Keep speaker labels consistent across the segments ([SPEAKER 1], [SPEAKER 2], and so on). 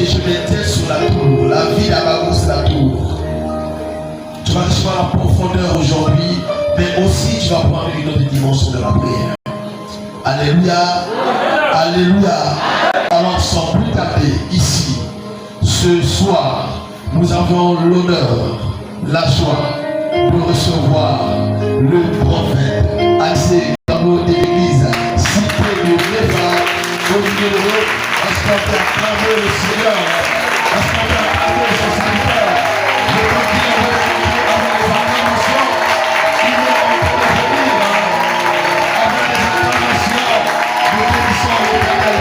[SPEAKER 1] je m'étais sur la tour. La vie d'Abaou, c'est la tour. Tu vas recevoir la profondeur aujourd'hui, mais aussi tu vas prendre une autre dimension de la prière. Alléluia. Alléluia. Alors sans plus tarder, ici, ce soir, nous avons l'honneur, la joie de recevoir le prophète Axel Gabo de l'église Cité de Réva au milieu de nous. Est-ce qu'on peut acclamer le Seigneur? Est-ce qu'on peut acclamer son serviteur? Je peux dire avec les acclamations, il est en train de venir avec les acclamations, nous bénissons l'Éternel.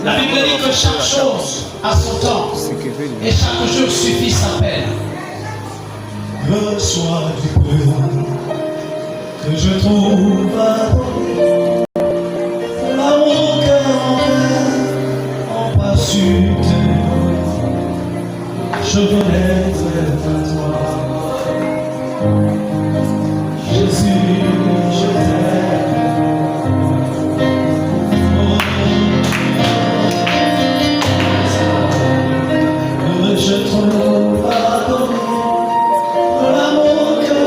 [SPEAKER 2] La Bible dit que chaque chose a son temps et chaque jour suffit sa peine.
[SPEAKER 3] Reçois du peu que je trouve à mon cœur en pas su je veux être à toi. Jésus, je t'aime. Je trouve pardon de l'amour que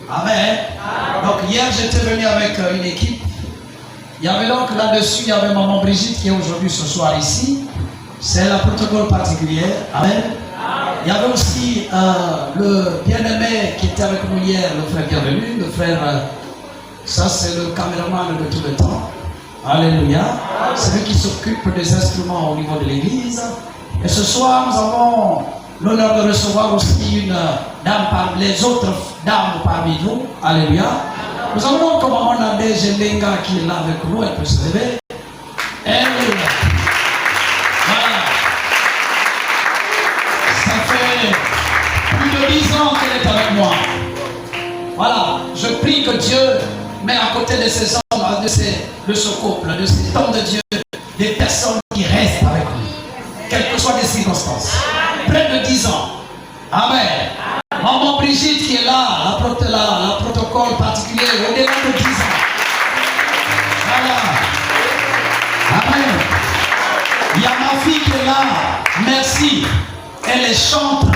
[SPEAKER 2] Amen. Donc hier j'étais venu avec une équipe. Il y avait donc là-dessus, il y avait maman Brigitte qui est aujourd'hui ce soir ici. C'est la protocole particulière. Amen. Il y avait aussi le bien-aimé qui était avec nous hier, le frère bienvenu, le frère, ça c'est le caméraman de tout le temps. Alléluia. C'est lui qui s'occupe des instruments au niveau de l'église. Et ce soir, nous avons l'honneur de recevoir aussi une dame parmi les autres dames parmi nous. Alléluia. Nous avons comme maman Nadège Lenga qui est là avec nous, elle peut se lever. Alléluia. Voilà. Ça fait plus de 10 ans qu'elle est avec moi. Voilà. Je prie que Dieu met à côté de ces hommes, de ce couple, de ces hommes de Dieu, des personnes qui restent avec nous, quelles que soient les circonstances. Près de 10 ans. Amen. Maman Brigitte qui est là, la protocole particulier, au-delà de 10 ans. Voilà. Amen. Il y a ma fille qui est là. Merci. Elle est chantre.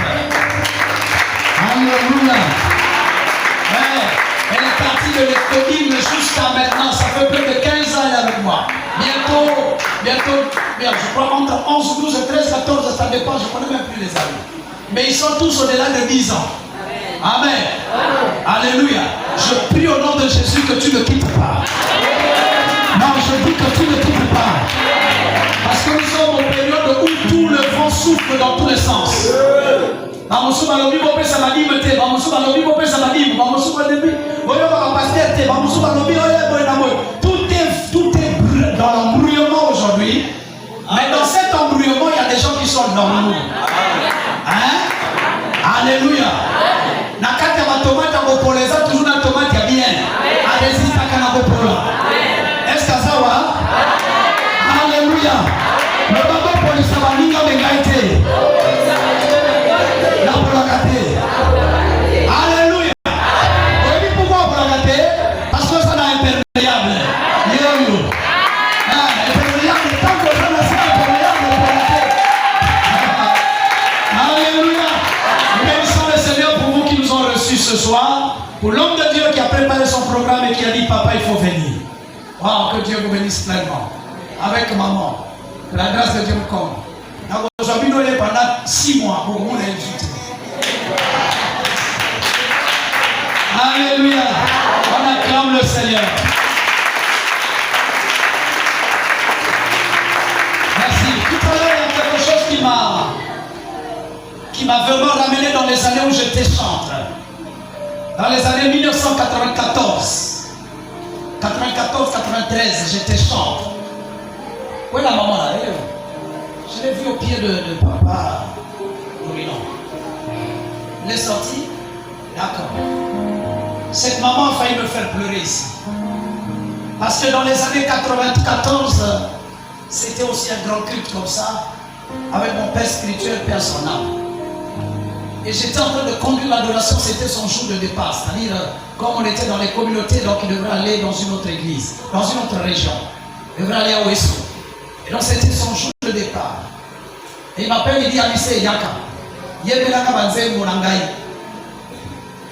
[SPEAKER 2] Alléluia. Ouais. Elle est partie de l'école jusqu'à maintenant. Ça fait plus de 15 ans elle est avec moi. Bientôt, je crois entre 11, 12, 13, 14, ça dépend, je ne connais même plus les années. Mais ils sont tous au-delà de 10 ans. Amen. Alléluia. Je prie au nom de Jésus que tu ne quittes pas. Non, je dis que tu ne quittes pas. Parce que nous sommes en période où tout le vent souffle dans tous les sens. Tout est dans l'embrouillement aujourd'hui. Mais dans cet embrouillement, il y a des gens qui sont normaux. Hein? Alléluia. Nakati ya tomate ngopoleza toujours na tomate ya bien. Alésista kana gopola. Est-ce que ça va? Alléluia. Le baba polisa baninga bengaite. La polakate. Alléluia. Oui, pourquoi polakate? Parce que ça n'a imperméable. Yo. Imperméable tant que ça n'a pas imperméable polakate. Alléluia. Bénissons le Seigneur pour vous qui nous ont reçus ce soir. Pour l'homme de Dieu qui a préparé son programme et qui a dit papa il faut venir. Wow, que Dieu vous bénisse pleinement. Avec maman. Que la grâce de Dieu me comble. Aujourd'hui nous sommes pendant 6 mois pour vous l'inviter. Alléluia. On acclame le Seigneur. Merci. Tout à l'heure il y a quelque chose qui m'a vraiment ramené dans les années où j'étais chanteur. Dans les années 1994, 93, j'étais chanteur. Où est la maman là? Je l'ai vu au pied de papa Morinon. Il est sorti? D'accord. Cette maman a failli me faire pleurer ici. Parce que dans les années 94, c'était aussi un grand culte comme ça, avec mon père spirituel, Père son âme. Et j'étais en train de conduire l'adoration, c'était son jour de départ. C'est-à-dire, comme on était dans les communautés, donc il devrait aller dans une autre église, dans une autre région. Il devrait aller à Ouesso. Et donc c'était son jour de départ. Et il m'appelle, il dit Alice Yaka.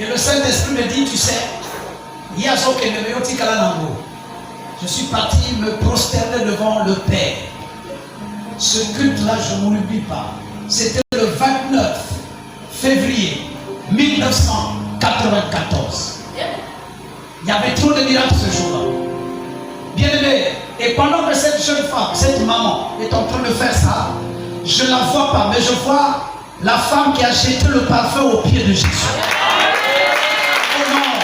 [SPEAKER 2] Et le Saint-Esprit me dit, tu sais, je suis parti me prosterner devant le Père. Ce culte-là, je ne l'oublie pas. C'était le 29 février 1994. Il y avait trop de miracles ce jour-là. Bien aimé, et pendant que cette jeune femme, cette maman est en train de faire ça, je ne la vois pas, mais je vois la femme qui a jeté le parfum au pied de Jésus. Oh non!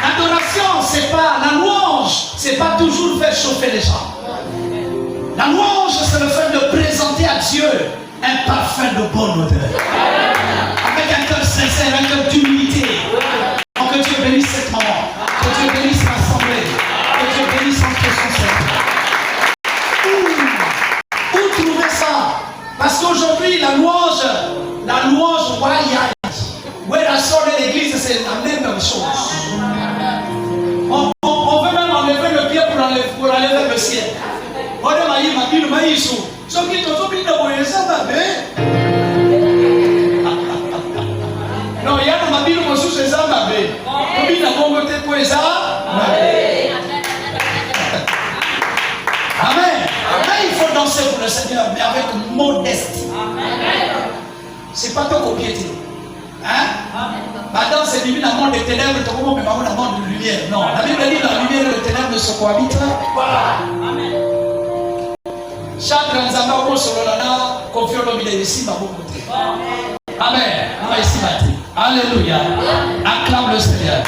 [SPEAKER 2] L'adoration, c'est pas la louange, c'est pas toujours faire chauffer les gens. La louange, c'est le fait de présenter à Dieu un parfum de bonne odeur. Avec un cœur sincère, un cœur d'humilité. Que Dieu bénisse cette maman. Que Dieu bénisse l'assemblée. Que Dieu bénisse entre son Seigneur. Où trouver ça? Parce qu'aujourd'hui, la louange royale, où elle a sorti l'église, c'est la même chose. On veut même enlever le pied pour enlever le ciel. Non, il y a un mabino sous ses armes. Amen. Il faut danser pour le Seigneur, mais avec modestie. C'est pas ton copiété. Hein? Maintenant, c'est divine la monde des ténèbres, tu comprends, mais pas la monde de lumière. Non, la Bible dit la lumière et le ténèbre se cohabitent. Voilà. Amen. Chaque grand enfant sur le lana, confie au nom de ici, ma bonne côté. Amen. Alléluia. Acclame le Seigneur.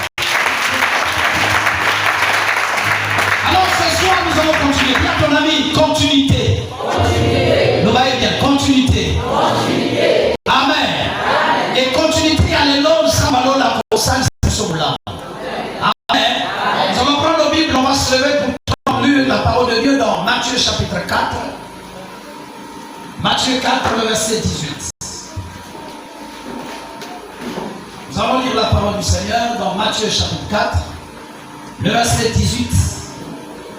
[SPEAKER 2] Alors ce soir, nous allons continuer. Dis à ton ami, continuité. Nous allons bien, continuité. Amen. Et continuité à l'éloge, ça va la conscience de ce là. Amen. Nous allons prendre la Bible, on va se lever pour lire la parole de Dieu dans Matthieu chapitre 4. Matthieu 4, le verset 18. Nous allons lire la parole du Seigneur dans Matthieu chapitre 4, le verset 18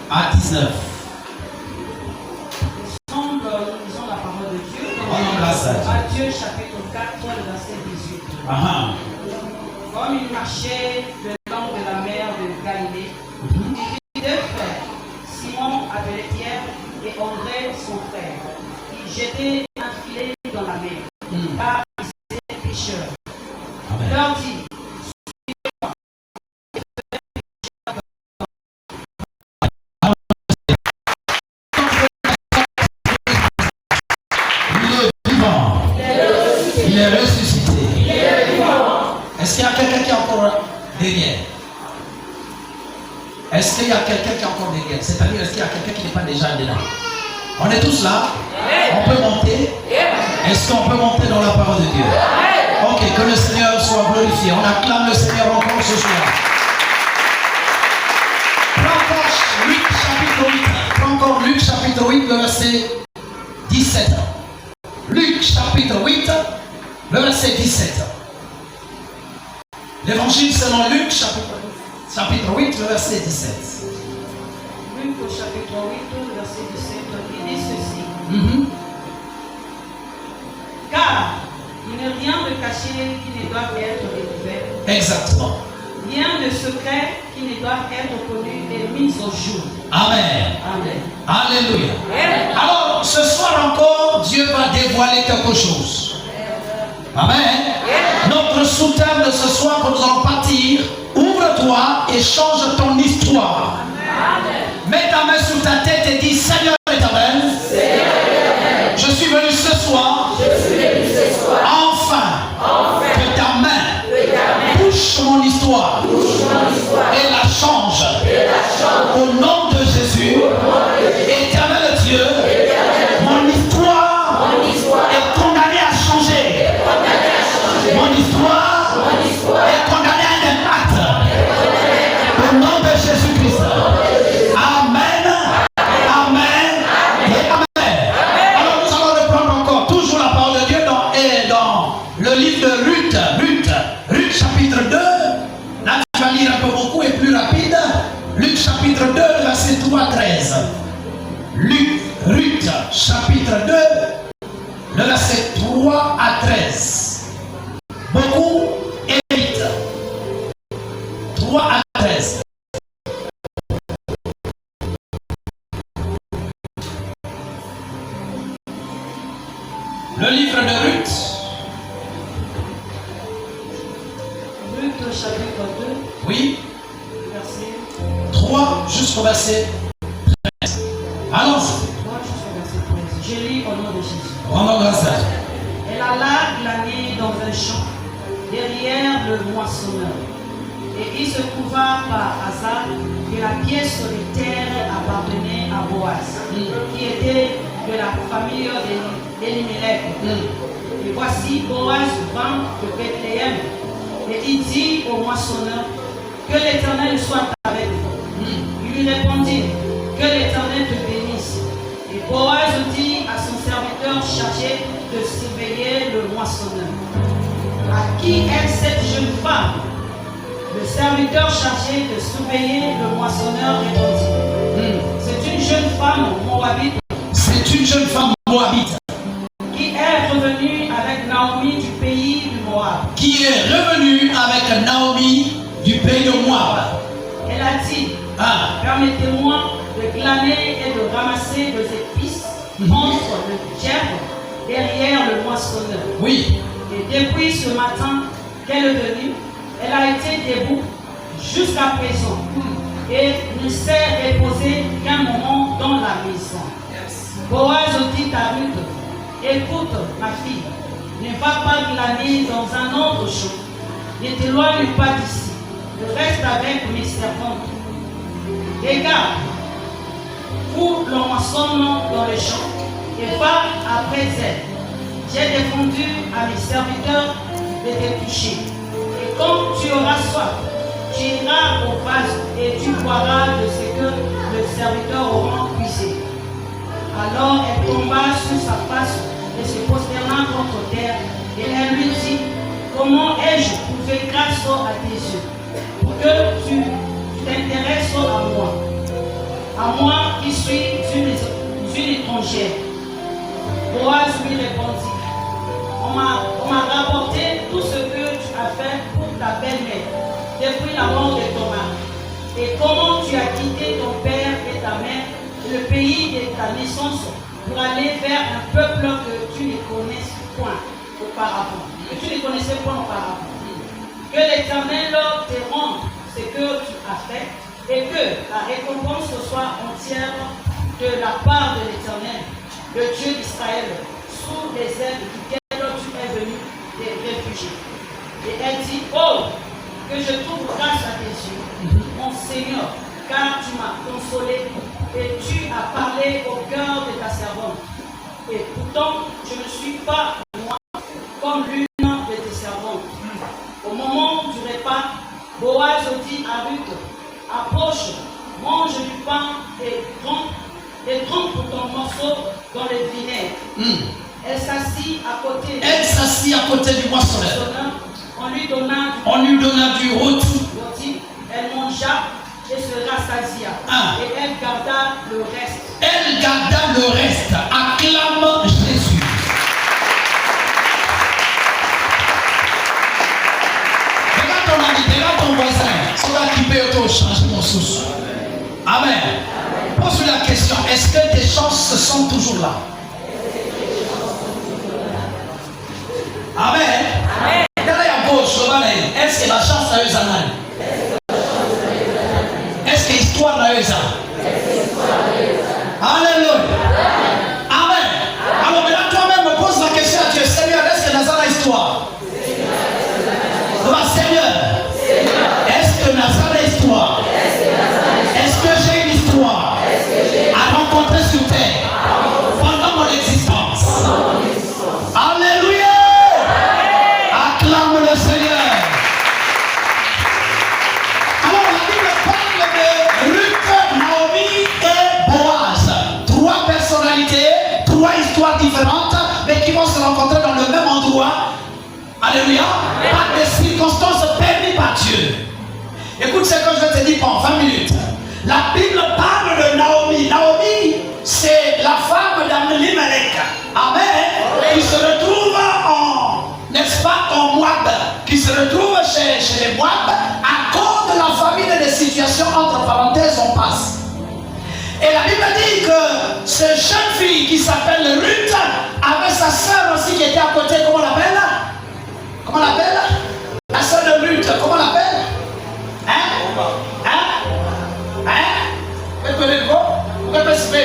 [SPEAKER 2] à 19.
[SPEAKER 4] Ensemble, nous lisons la parole de Dieu dans Matthieu chapitre 4, le verset 18. Comme il marchait le long de la mer de Galilée, il vit deux frères, Simon appelé Pierre et André son frère. Ils jetaient un filet dans la mer, car ils étaient pêcheurs. Leur dit,
[SPEAKER 2] est ressuscité. Est-ce qu'il y a quelqu'un qui est encore derrière? Est-ce qu'il y a quelqu'un qui est encore derrière? C'est-à-dire, est-ce qu'il y a quelqu'un qui n'est pas déjà dedans? On est tous là? On peut monter? Est-ce qu'on peut monter dans la parole de Dieu? Ok, que le Seigneur soit glorifié. On acclame le Seigneur encore ce soir. Prends encore Luc chapitre 8, le verset 17. Luc chapitre 8, le verset 17. L'évangile selon Luc chapitre 8, le verset 17.
[SPEAKER 4] Luc au chapitre 8, verset 17, il dit ceci. Car il n'est rien de caché qui ne doit être découvert.
[SPEAKER 2] Exactement.
[SPEAKER 4] Rien de secret qui ne doit être connu et mis au jour.
[SPEAKER 2] Amen.
[SPEAKER 4] Amen.
[SPEAKER 2] Alléluia. Alors, ce soir encore, Dieu va dévoiler quelque chose. Amen. Notre sous-thème de ce soir que nous allons partir, ouvre-toi et change ton histoire. Mets ta main sur ta tête et dis, Seigneur éternel, je suis venu ce soir, enfin, que ta main touche mon histoire et la change. Au nom de Jésus, éternel Dieu, mon histoire est condamnée à changer. Mon histoire est condamnée à un impact. Au nom de Jésus-Christ. Amen. Amen. Et amen. Alors nous allons reprendre encore toujours la parole de Dieu dans le livre de Ruth. Ruth chapitre 2. Là tu vas lire un peu beaucoup et plus rapide. Luc chapitre 2, verset 3 à 13. Ruth chapitre 2, le verset 3 à 13. Beaucoup et vite. 3 à 13. Le livre de Ruth.
[SPEAKER 4] Ruth au chapitre 2.
[SPEAKER 2] Oui.
[SPEAKER 4] Verset
[SPEAKER 2] 3 jusqu'au verset 13. Allons-y.
[SPEAKER 4] 3 jusqu'au verset 13. Je lis au nom de Jésus.
[SPEAKER 2] Rendons grâce à Dieu.
[SPEAKER 4] Elle alla glaner dans un champ, derrière le moissonneur. Et il se trouva par hasard que la pièce solitaire appartenait à Boaz, qui était de la famille d'Elimelech. Et voici Boaz vint de Bethléem. Et il dit au moissonneur, que l'Éternel soit avec vous. Il lui répondit, que l'Éternel te bénisse. Et Boaz dit à son serviteur chargé de surveiller le moissonneur, à qui est cette jeune femme? Le serviteur chargé de surveiller le moissonneur répondit, c'est une jeune femme moabite.
[SPEAKER 2] C'est une jeune femme moabite.
[SPEAKER 4] Qui est revenue avec Naomi du pays du Moab.
[SPEAKER 2] Qui est revenue avec Naomi du pays de Moab.
[SPEAKER 4] Elle a dit, permettez-moi de glaner et de ramasser des épices entre le gerbe derrière le moissonneur.
[SPEAKER 2] Oui.
[SPEAKER 4] Et depuis ce matin qu'elle est venue, elle a été debout jusqu'à présent et ne s'est reposée qu'un moment dans la maison. Boaz dit à Ruth, écoute ma fille, ne va pas glaner dans un autre champ, ne t'éloigne pas d'ici, reste avec mes servantes. Regarde, fous le moissonne dans le champ et va après elle. J'ai défendu à mes serviteurs de te toucher. Et quand tu auras soif, tu iras au vase et tu boiras de ce que le serviteur aura puisé. Alors elle tomba sur sa face et se prosterna contre terre. Et elle lui dit, comment ai-je trouvé grâce à tes yeux, pour que tu t'intéresses à moi qui suis une étrangère? Boaz lui répondit, on m'a rapporté tout ce que tu as fait pour ta belle-mère depuis la mort de ton mari. Et comment tu as quitté ton père et ta mère, le pays de ta naissance, pour aller vers un peuple que tu ne connaissais point auparavant. Que l'Éternel te rende ce que tu as fait et que la récompense soit entière de la part de l'Éternel, le Dieu d'Israël, sous les ailes duquel tu es venu, de je trouve grâce à tes yeux, mon Seigneur, car tu m'as consolé et tu as parlé au cœur de ta servante. Et pourtant, je ne suis pas, moi, comme l'une de tes servantes. Au moment du repas, Boaz dit à Ruth, approche, mange du pain et trempe ton morceau dans le vinaigre. Elle s'assit à côté.
[SPEAKER 2] Elle s'assit à côté du moissonneur.
[SPEAKER 4] On lui donna du rôti. Elle mangea et se rassasia. Et elle garda le reste.
[SPEAKER 2] Elle garda le reste. Acclame Jésus. Regarde ton ami, regarde ton voisin. C'est là qui peut te changer mon souci. Amen. Pose-lui la question, est-ce que tes chances sont toujours là? Amen. Amen. Est-ce que la chance a eu ça? Est-ce que l'histoire a eu ça? Alléluia. Amen. Alors maintenant toi-même me pose la question à Dieu, Seigneur, est-ce que Nazareth a histoire? Seigneur, est-ce que Nazareth a histoire? Est-ce que j'ai une histoire à rencontrer sur terre pendant mon existence? Alléluia. Acclame le Seigneur. Alors la Bible parle de Ruth, Naomi et Boaz. Trois personnalités, trois histoires différentes, mais qui vont se rencontrer dans le même endroit. Alléluia. Par des circonstances permises par Dieu. Écoute ce que je vais te dire pendant 20 minutes. La Bible parle de Naomi. Naomi, c'est la femme d'Elimelech. Amen. Qui se retrouve n'est-ce pas, en Moab, qui se retrouve chez les Moab à cause de la famine et des situations, entre parenthèses, on passe. Et la Bible dit que cette jeune fille qui s'appelle Ruth avait sa soeur aussi qui était à côté. Comment on l'appelle? Comment on l'appelle? La soeur de Ruth, comment on l'appelle?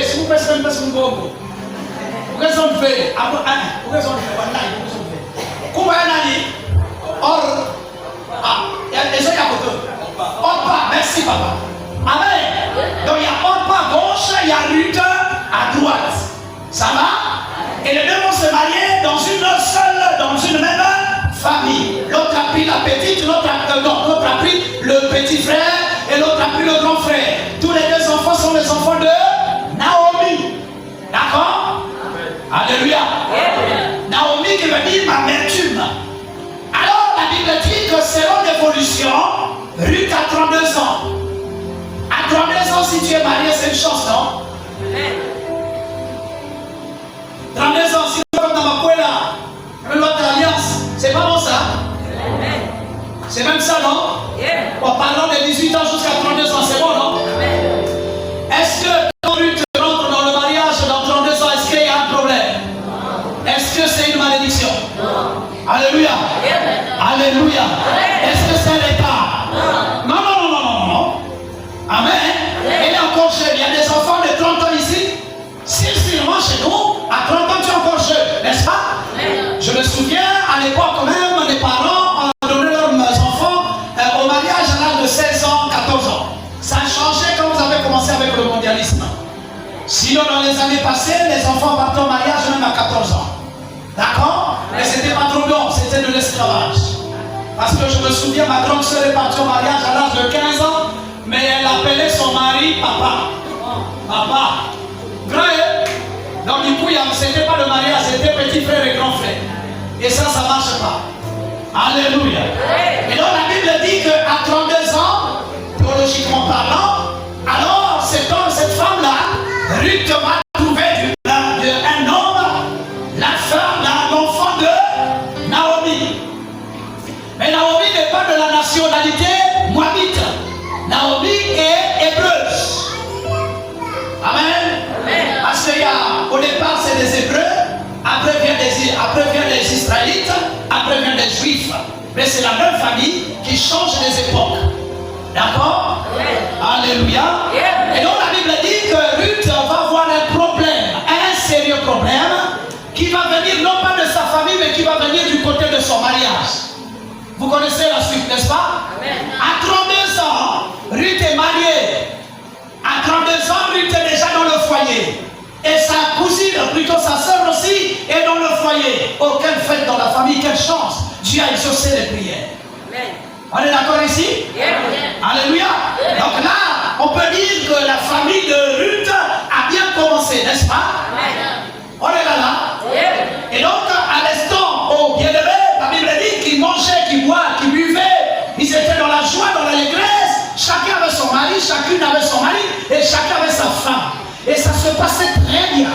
[SPEAKER 2] Si vous pensez que c'est un bon, vous avez fait. Comment elle dit? Or, il y a des gens qui ont côté. Orpa, merci papa. Amen. Donc il y a Orpa à gauche, il y a Ruth à droite. Ça va? Et les deux vont se marier dans une même famille. L'autre a pris la petite, l'autre a pris le petit frère et l'autre a pris le grand frère. Tous les deux enfants sont les enfants de Naomi. D'accord? Alléluia. Naomi qui veut dire ma amertume. Alors la Bible dit que selon l'évolution, Ruth a 32 ans. À 32 ans, si tu es marié, c'est une chance, non? 32 ans, si tu es comme dans ma poêle, même l'autre alliance, c'est pas bon ça? C'est même ça, non? En parlant de 18 ans jusqu'à 32 ans, c'est bon, non? Est-ce que quand Ruth rentre dans le mariage dans 32 ans, est-ce qu'il y a un problème? Est-ce que c'est une malédiction? Alléluia. Alléluia. Est-ce que c'est un état? Non. Amen. Elle est encore jeune. Il y a des enfants de 30 ans ici. Sincèrement, chez nous, à 30 ans, tu es encore jeune, n'est-ce pas? Je me souviens, à l'époque même, les parents donnaient leurs enfants au mariage à l'âge de 16 ans, 14 ans. Ça a changé quand vous avez commencé avec le mondialisme. Sinon, dans les années passées, les enfants partaient au mariage même à 14 ans. D'accord? Mais c'était pas trop long, c'était de l'esclavage. Parce que je me souviens, ma grande soeur est partie au mariage à l'âge de 15 ans, mais elle appelait son mari papa. Papa. Grand. Donc du coup, c'était pas le mariage, c'était petit frère et grand frère. Et ça marche pas. Alléluia. Et donc la Bible dit qu'à 32 ans, théologiquement parlant, alors cette femme-là, Ruth va trouver un homme, la femme, l'enfant de Naomi. Mais Naomi n'est pas de la nationalité moabite. Naomi est hébreuse. Amen. Parce qu'au départ c'est des Hébreux, après vient des Israélites, après vient des Juifs. Mais c'est la même famille qui change les époques. D'accord? Alléluia. Et donc la Bible dit que Ruth va avoir un problème, un sérieux problème, qui va venir non pas de sa famille, mais qui va venir du côté de son mariage. Vous connaissez la suite, n'est-ce pas? Amen. À 32 ans, Ruth est mariée. À 32 ans, Ruth est déjà dans le foyer. Et sa cousine, plutôt sa soeur aussi, est dans le foyer. Oh, quelle fête dans la famille, quelle chance. Dieu a exaucé les prières. Amen. On est d'accord ici? Yeah. Alléluia. Yeah. Donc là, on peut dire que la famille de Ruth a bien commencé, n'est-ce pas? Amen. On est là. Yeah. Et donc, à l'instant, au bien-aimé, la Bible dit qu'ils mangeaient, qu'ils boivaient, qu'ils buvaient. Ils étaient dans la joie, dans l'allégresse. Chacun avait son mari, chacune avait son mari, et chacun avait sa femme. Et ça se passait très bien.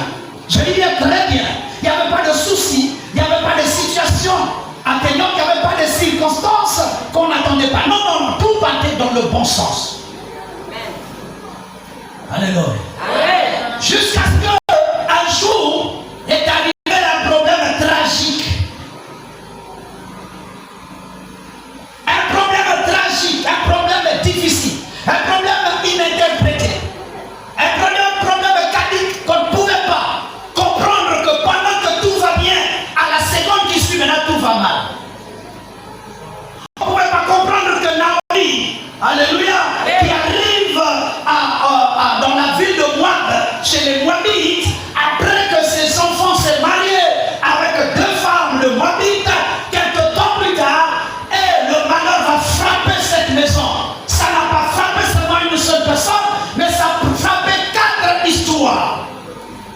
[SPEAKER 2] Je dis bien très bien. Il n'y avait pas de soucis, il n'y avait pas de situation atteignante, il n'y avait pas de circonstances qu'on n'attendait pas. Non, non, non, tout partait dans le bon sens. Amen. Alléluia. Amen. Jusqu'à ce qu'un jour est arrivé un problème tragique. Un problème tragique, un problème difficile, un problème ininterprété. Un problème cadique qu'on ne pouvait pas comprendre que pendant que tout va bien, à la seconde qui suit, maintenant tout va mal. On ne pouvait pas comprendre que Naomi, alléluia, qui arrive dans la ville de Moab, chez les Moabites, après que ses enfants s'est mariés avec deux femmes de Moabites, quelques temps plus tard, et le malheur va frapper cette maison. Ça n'a pas frappé seulement une seule personne, mais ça a frappé 4 histoires.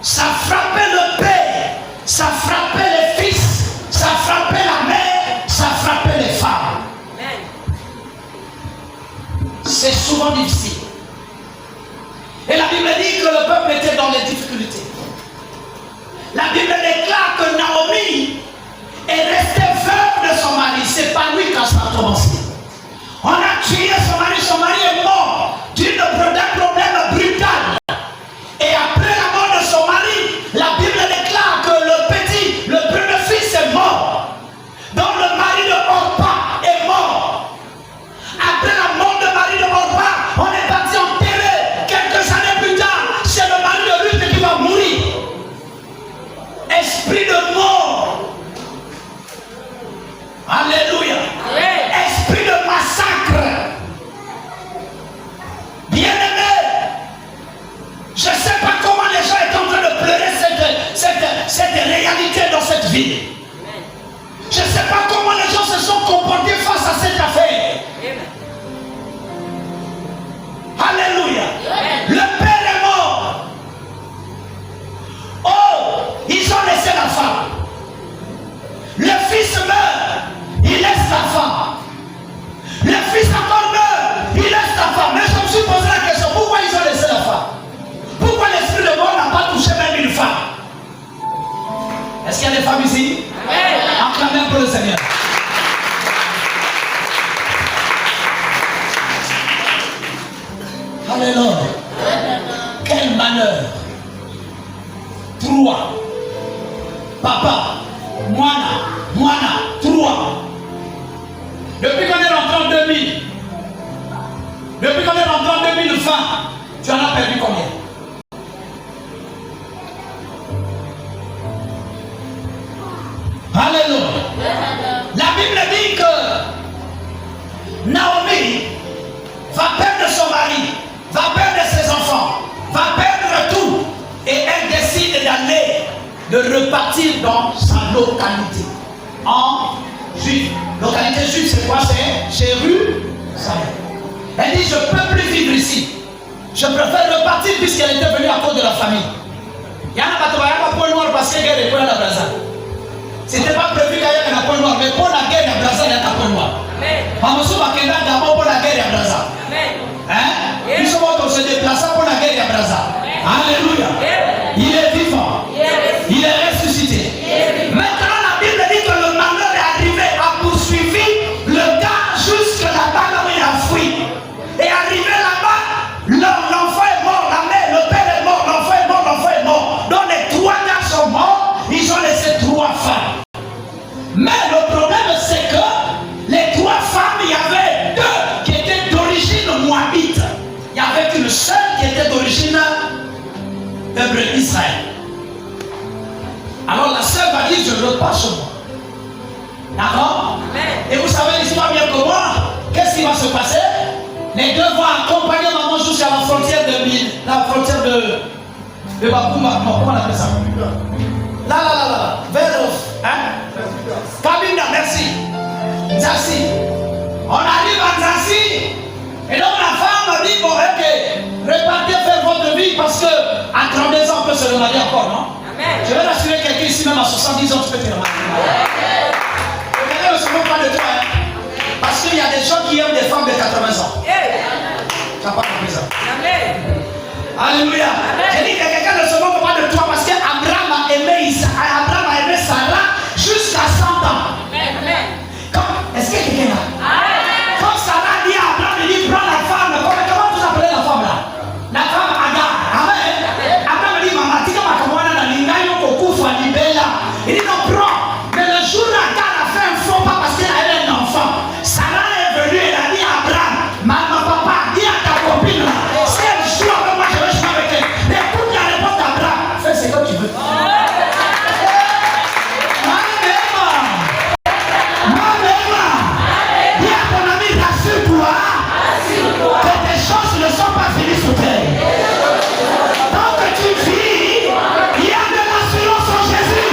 [SPEAKER 2] Ça frappait le père, ça frappait les fils, ça frappait la mère, ça frappait les femmes. C'est souvent difficile. Et la Bible dit que le peuple était dans les difficultés. La Bible déclare que Naomi est restée veuve de son mari. C'est pas lui quand ça a commencé. On a tué son mari est mort d'un problème brutal. Et après la mort de son mari, la Bible déclare que le premier fils est mort. Donc le mari de Orpa est mort. Après la mort de mari de Orpa, on est parti enterrer. Quelques années plus tard, c'est le mari de Ruth qui va mourir. Esprit de mort. Alléluia. Esprit de massacre. Bien-aimé, je ne sais pas comment les gens sont en train de pleurer cette réalité dans cette ville. Je ne sais pas comment les gens se sont comportés face à cette affaire. Alléluia. Le père est mort. Oh, ils ont laissé la femme. Le fils meurt, il laisse la femme. Le fils encore meurt, il laisse la femme. Mais je me suis posé la question, pourquoi ils ont laissé la femme? Pourquoi l'esprit de mort n'a pas touché même une femme? Est-ce qu'il y a des femmes ici? Acclamez pour le Seigneur. Alléluia. Quel malheur. 3. Papa, Moana, 3. Depuis qu'on est rentré en 2000, depuis qu'on est rentré en 2020, tu en as perdu combien? Alléluia. La Bible dit que Naomi va perdre son mari, va perdre ses enfants, va perdre tout. Et elle décide d'aller, de repartir dans sa localité. En juif. Localité juive, c'est quoi? C'est Jérusalem. Elle dit, je ne peux plus vivre ici. Je préfère repartir puisqu'elle était venue à cause de la famille. Il y a un point noir parce qu'il y a des points à Brazza. C'était pas prévu qu'il y ait un point noir, mais pour la guerre à Brazza, il y a un point noir. Mamousou Bakenda d'abord pour la guerre à Brazza. Hein? Nous sommes se déplacer pour la guerre à Brazza. Alléluia. Il est vivant. Il est ressuscité. Maintenant, la Bible dit que le malheur est arrivé, a poursuivi le gars jusque là-bas là où il a fui. Et arrivé là-bas, l'enfant est mort, la mère, le père est mort, l'enfant est mort, l'enfant est mort. Donc les 3 gars sont morts, ils ont laissé 3 femmes. Mais le problème c'est que les 3 femmes, il y avait 2 qui étaient d'origine moabite. Il y avait une seule qui était d'origine Israël. Alors la sœur va dire, je repars chez moi. D'accord? Et vous savez l'histoire qui va se passer. Les deux vont accompagner maman jusqu'à la frontière de Bakouma. Non, comment on appelle ça? Là, vers Kabinda, merci. Nzassi. On arrive à Nzassi. Et donc la femme dit, bon, ok, repartez faire votre vie parce que à 32 ans, on peut se remarier encore, non? Amen. Je vais rassurer quelqu'un ici, même à 70 ans, tu peux te remarier. Quelqu'un ne se moque pas de toi, hein? Parce qu'il y a des gens qui aiment des femmes de 80 ans. Tu n'as pas compris ça? Amen. Alléluia. J'ai dit que quelqu'un ne se moque pas de toi parce qu'Abraham a aimé Sarah jusqu'à 100 ans. Amen. Est-ce qu'il y a quelqu'un là? Quand Sarah dit à Abraham, il dit prends la femme. Comment vous appelez la femme là? La femme Agar. Amen. Abraham dit maman, tu vas comment dans l'Ingaïo Kokufa Libella. Il dit non, prends. Mais le jour où Agar a fait un faux pas parce qu'elle avait un enfant, Sarah est venue et a dit à Abraham, maman, papa, dis à ta copine là, si elle joue avec moi, je vais jouer avec elle. Mais écoute la réponse d'Abraham, fais ce que tu veux. Tant que tu vis, il y a de l'assurance en Jésus.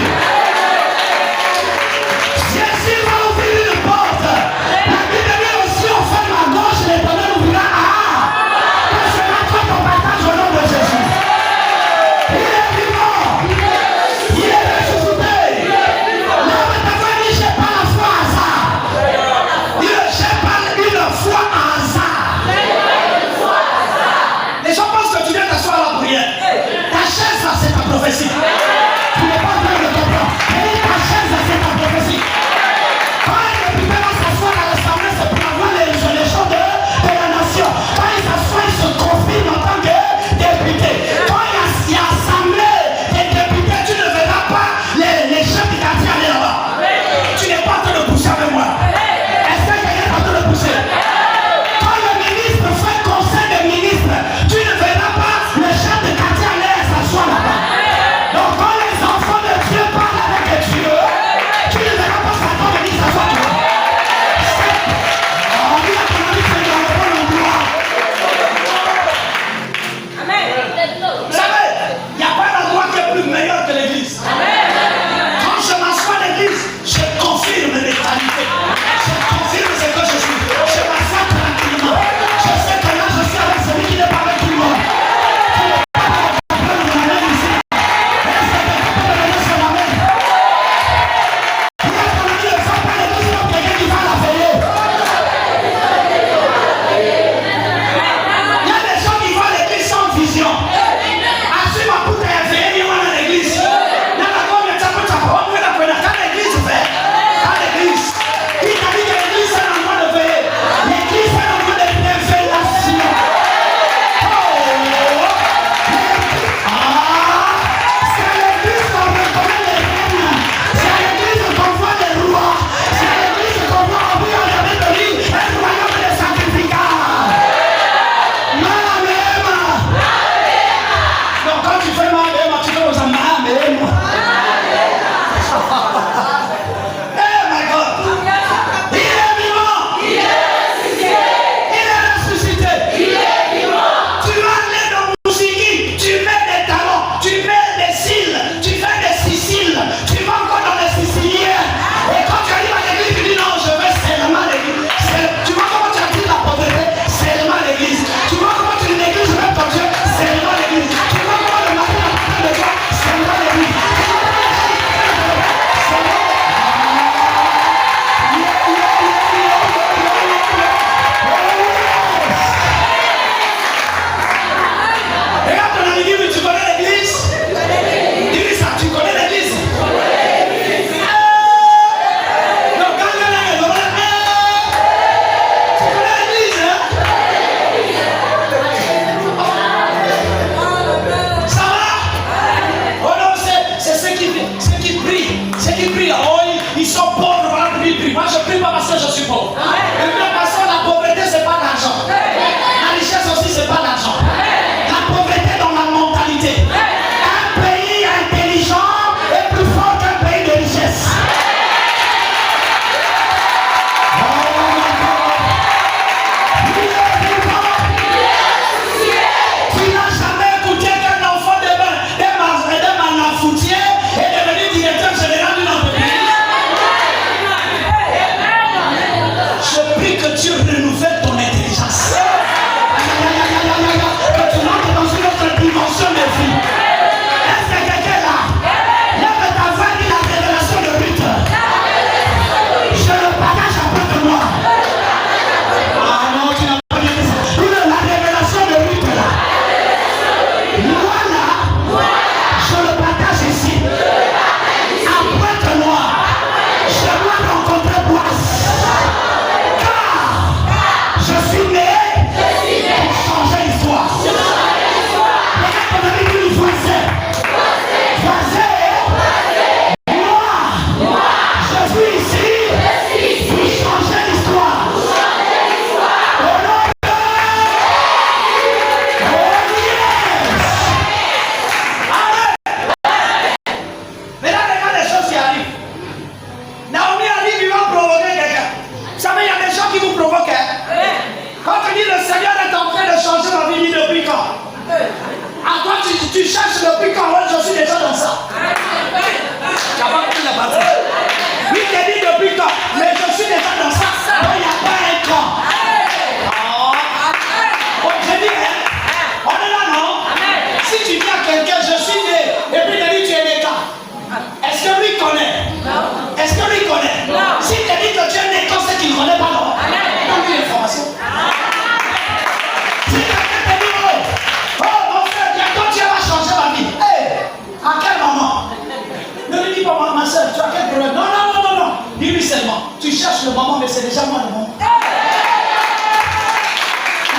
[SPEAKER 2] lui dis pas, ma soeur, tu as quel problème? Non, non, non, non, non. Dis-lui seulement, tu cherches le maman, mais c'est déjà moi le maman. La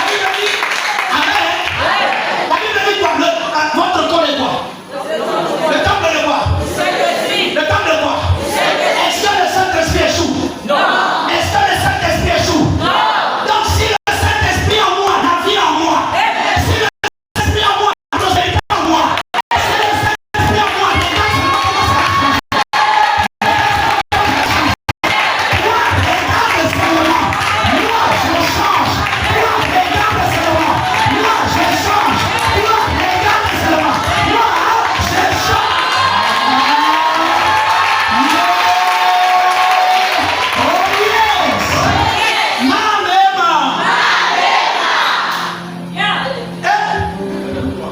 [SPEAKER 2] Bible dit, amen. La Bible dit quoi? Votre corps est quoi? Le temple de quoi? Le temple de quoi? Est-ce que le Saint-Esprit échoue? Non. Est-ce que le Saint-Esprit échoue? Non. Donc si le Saint-Esprit en moi, la vie en moi, si le Saint-Esprit en moi, la prospérité en moi, si le Saint-Esprit en moi, les gars, moi, regarde seulement, moi je change, moi regarde seulement, moi je change, moi regarde seulement, moi je change.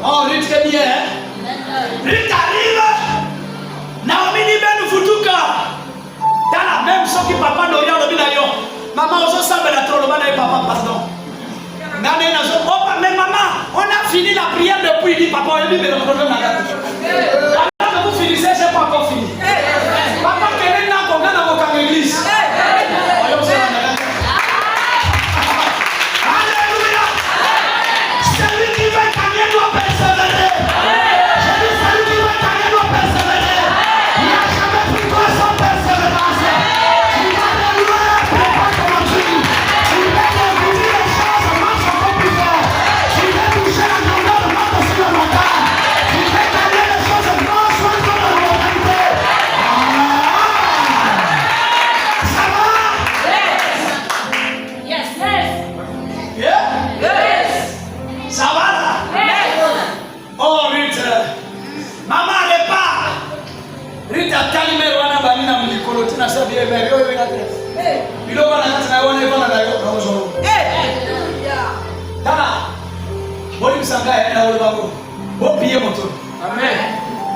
[SPEAKER 2] Oh, Ruth, c'est bien, hein? Ruth arrive, Naomi dit ben nous foutuka. Dans la même chose que papa n'aurait le binayo. Maman, on se sent la trop le banaï, papa, pardon. Mais maman, on a fini la prière depuis, il dit papa, on a mis le problème là. Quand vous finissez, c'est pas encore fini. Papa, quel est là qu'on a dans votre église? Alléluia! Celui qui veut gagner doit persévérer. Je dis celui qui veut gagner doit persévérer. Il n'a jamais pris toi sans persévérance. Tu vas de loin, prépare comment tu dis. Tu veux découvrir les choses, marche encore plus fort. Tu veux toucher la grandeur, marche sur la montagne. Tu veux gagner les choses, marche sur la montagne. Ça va? Yeah? Ça va là? Oh Ruth, maman n'est pas. Ruth a calmé Rwana Banina Mikolo, tu n'as pas bien vu. Il a pas la Rwana Rwana d'ailleurs. Dana, bon il s'en va et là on va bon pied mon tour. Amen.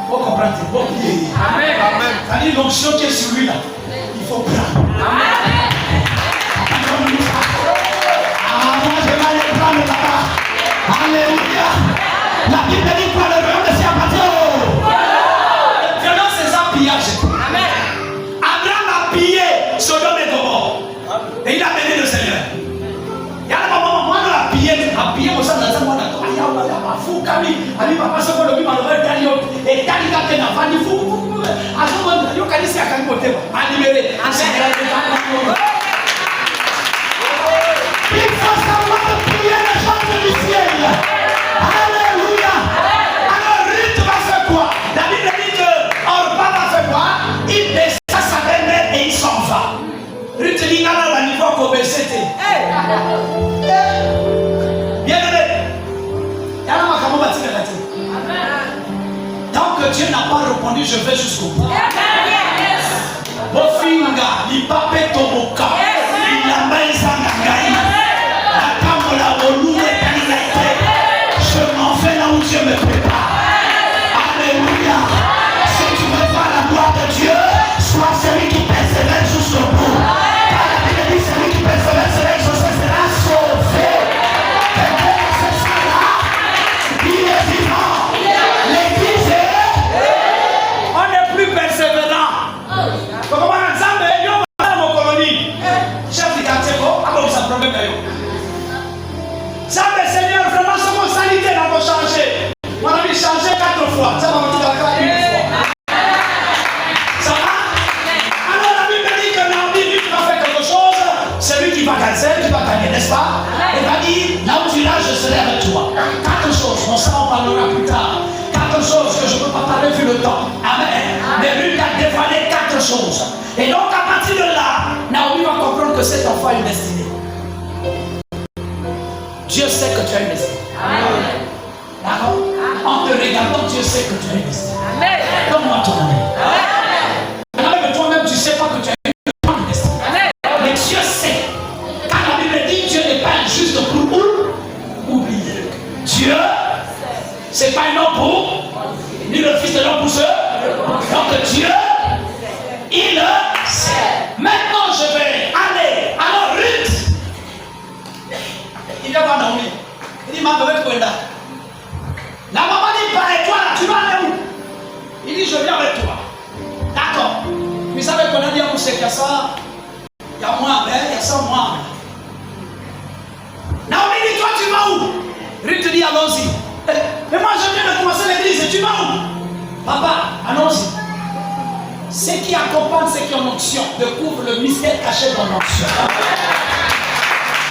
[SPEAKER 2] Faut comprendre, bon pied. Amen. Amen. Ça dit l'onction qui est sur lui là, il faut prendre. Amen. Ah moi je vais aller prendre là-bas. Alléluia. La Bible dit quoi? Le royaume de Dieu appartient au. Violence, c'est ça, pillage. Amen. Abraham a pillé Sodome et Gomorrhe. Et il a béni le Seigneur. Il y a la maman, moi, on a pillé au sein de la salle. Il y a un fou, Kami. Ali, papa, ce qu'on a vu, malheureux, Dali, et Dali, Dali, Dali, fou. À ce moment, il y a un Kali, c'est à Kali, côté. À libérer. Il faut savoir prier les gens du ciel. Alléluia. Alors Ruth va faire quoi? La Bible dit que Orpa va faire quoi? Il baisse sa belle-mère et il s'en va. Ruth dit non, non, la niveau qu'on baisse. Bien aimé. Tant que Dieu n'a pas répondu, je vais jusqu'au bout. Bofinga, il pape tomoka. Il a maïs en agaï. Je m'en vais là où Dieu me prépare. Alléluia. Si tu veux voir la gloire de Dieu, sois celui qui persévère jusqu'au bout. Car la Bible dit celui qui persévère sera sauvé. C'est ça là. Il est vivant. L'église est. On n'est plus persévérant. Comme par exemple, il y a mon colonie. Chef de quartier, comment ça problème d'ailleurs? Ça, mais Seigneur, vraiment, c'est mon sanité là va changer. On a mis changer 4 fois. Ça va me dire encore une fois. Ça va? Alors la Bible dit que Naomi, lui qui va faire quelque chose, c'est lui qui va gagner, qui va gagner, n'est-ce pas? Il va dire, là où tu iras, je serai avec toi. 4 choses, on s'en parlera plus tard. 4 choses que je ne peux pas parler vu le temps. Amen. Mais lui, il a dévoilé 4 choses. Et donc à partir de là, Naomi va comprendre que cet enfant a une destinée. Dieu sait que tu as une destinée. Amen. D'accord? En te regardant, Dieu sait que tu as une destinée. Amen. Donne-moi ton amour. Alors que toi-même, tu ne sais pas que tu as une destinée. Amen. Mais Dieu sait. Quand la Bible dit Dieu n'est pas injuste pour oublier. Dieu, ce n'est pas un homme pour, ni le fils de l'homme pour ceux. Donc Dieu, il le sait. Maintenant, je vais aller. Alors, Ruth. Il vient voir Naomi. Il dit, ma bébé, Kwenda. La maman dit, pareil, toi là, tu vas aller où? Il dit, je viens avec toi. La savez qu'on a dit à Moussé qu'il y a ça, il y a moi, il y a ça, moi. Naomi dit, toi tu vas où? Ruth dit, allons-y. Mais moi je viens de commencer l'église, tu vas où? Papa, allons-y. Ceux qui accompagnent ceux qui ont l'onction découvrent le mystère caché dans l'onction.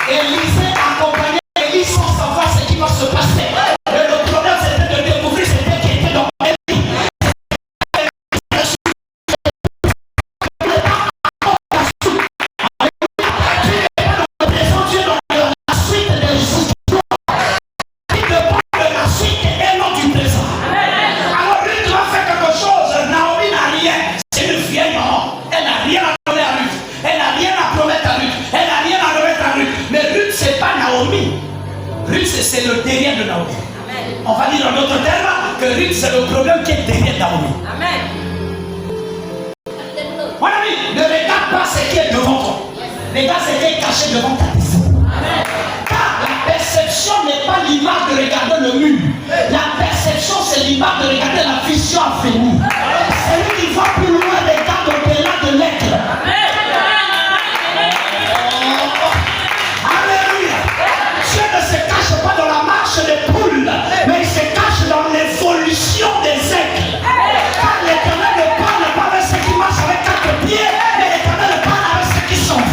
[SPEAKER 2] Élisée accompagnait Élie sans savoir ce qui va se passer. Mais le problème c'était de découvrir ce qui était dans Élie. Tu es dans la suite des histoires. Tu dépends de la suite et non du présent. Alors lui doit faire quelque chose. Naomi n'a rien. C'est une vieille maman. Elle n'a rien à donner à Ruth. Elle n'a rien à promettre à Ruth. Elle n'a rien à remettre à Ruth. Mais Ruth, c'est pas Naomi. Ruth, c'est le derrière de Naomi. Amen. On va dire en d'autres termes que Ruth, c'est le problème qui est derrière Naomi. Amen. Mon ami, ne regarde pas ce qui est devant toi. Regarde ce qui est caché devant ta tête. Car la perception n'est pas l'image de regarder le mur. La perception, c'est l'image de regarder la vision à venir. Celui qui va plus loin regarde au-delà de l'être. Alléluia. Dieu ne se cache pas dans la marche des poules, mais il se cache dans l'évolution des aigles. Car l'Éternel ne parle pas avec ceux qui marchent avec 4 pieds, mais l'Éternel parle avec ceux qui s'envolent.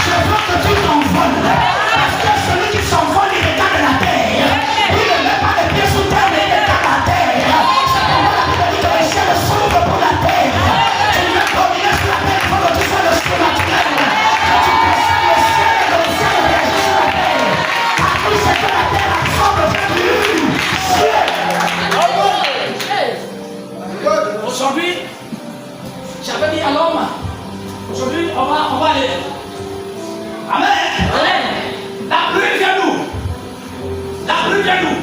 [SPEAKER 2] Je veux que tu t'envoles. Parce que celui qui s'envole, il regarde la terre. Il ne met pas les pieds sous terre, mais il regarde la terre. C'est pourquoi la Bible dit que le ciel s'ouvre pour la terre. Tu veux dominer sur la terre, il faut que tu sois le surnaturel. Quand tu précèdes le ciel, le ciel réagit sur la terre. À tout ce que la terre absorbe vient du ciel. Aujourd'hui, j'avais dit à l'homme, aujourd'hui on va aller. Amen. Amen. La pluie vient d'où? La pluie vient d'où?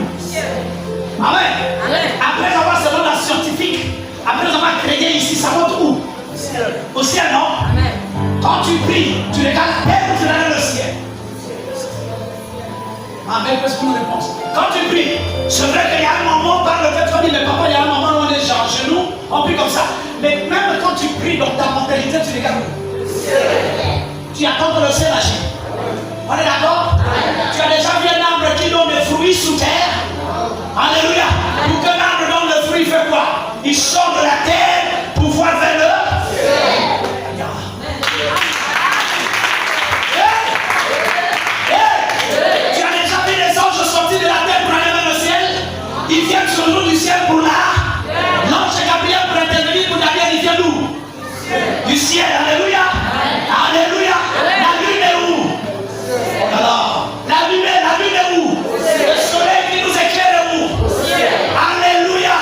[SPEAKER 2] Amen. Amen. Après avoir selon la scientifique, après avoir créé ici, ça monte où? Au ciel, non? Amen. Quand tu pries, tu regardes la terre ou tu regardes le ciel? Amen, parce qu'on réponse. Quand tu pries, c'est vrai qu'il y a un moment par lequel tu vas dire, mais papa, il y a un moment où on est en genoux, on prie comme ça. Mais même quand tu pries dans ta mentalité, tu regardes où? Tu attends que le ciel agisse. On est d'accord? Tu as déjà vu un arbre qui donne des fruits sous terre? Alléluia. Pour qu'un arbre donne le fruit, il fait quoi? Il sort de la terre pour voir vers le ciel. Tu as déjà vu les anges sortir de la terre pour aller vers le ciel? Ils viennent sur le jour du ciel pour là. L'ange Gabriel pour intervenir pour Daniel, il vient d'où? Du ciel. Alléluia. Alléluia. La lune est où? Alors, la lune est où? Le soleil qui nous éclaire est où? Alléluia.